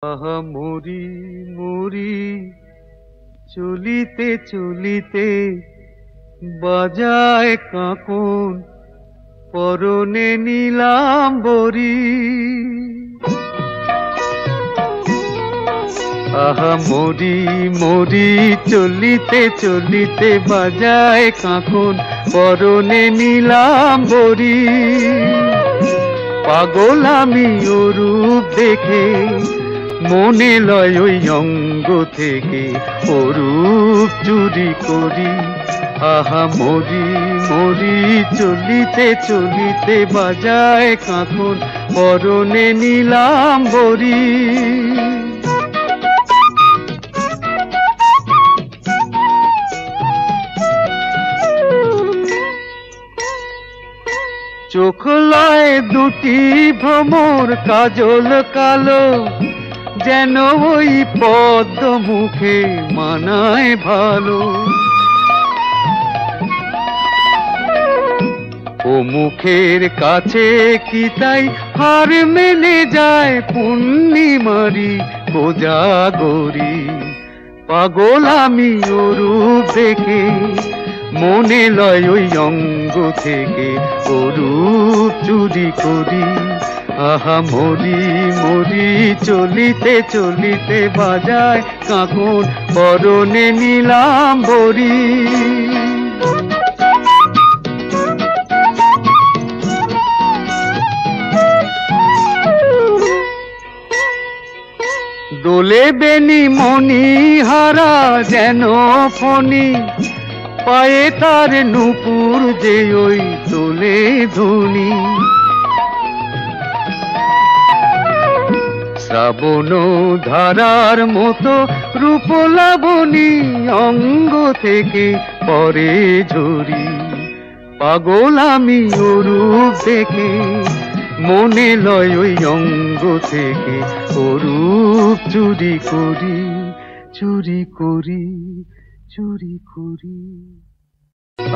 আহা মরি মরি চলিতে চলিতে বাজায় কাঁকন পরনে নীলাম্বরী। আহা মরি মরি চলিতে চলিতে বাজায় কাঁকন পরনে নীলাম্বরী। পাগল আমি ও রূপ দেখে মনে লয় ওই অঙ্গ থেকে ও রূপ চুরি করি। আহা মরি মরি চলিতে চলিতে বাজায় কাঁকন পরনে নীলাম্বরী। চোখ লয় দুটি ভ্রমর কাজল কালো, যেন ওই পদ্ম মুখে মানায় ভালো। ও মুখের কাছে কি তাই হার মেনে যায় পূর্ণিমারি কোজাগরী। পাগল আমি ও রূপ দেখে মনে লয় ওই অঙ্গ থেকে ও রূপ চুরি করি। আহা মরি মরি চলিতে চলিতে বাজায় কাঁকন পরনে নীলাম্বরী। দোলে বেনি মণি হারা যেন ফণি, পায়ে তার নূপুর যে ওই তোলে ধুনি। শ্রাবণ ধারার মতো রূপ লাবণী অঙ্গ থেকে পরে ঝরি। পাগল আমি ও রূপ দেখে মনে লয় ওই অঙ্গ থেকে ও রূপ চুরি করি চুরি করি চুরি করি।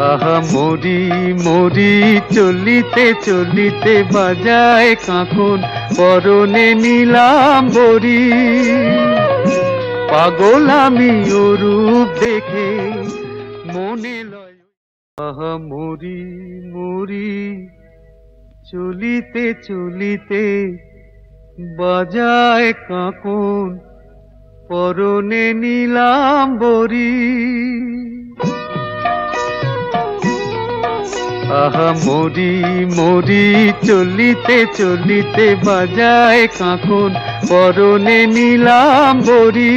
আহা মরি মরি চলিতে চলিতে বাজায় কাঁকন পরনে নীলাম্বরী। পাগল আমি ও রূপ দেখে মনে লয়। আহা মরি মরি চলিতে চলিতে বাজায় কাঁকন পরনে নীলাম্বরী। আহা মরি মরি চলিতে চলিতে বাজায় কাঁকন পরনে নীলাম্বরী।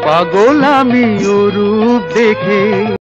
পাগল আমি ও রূপ দেখে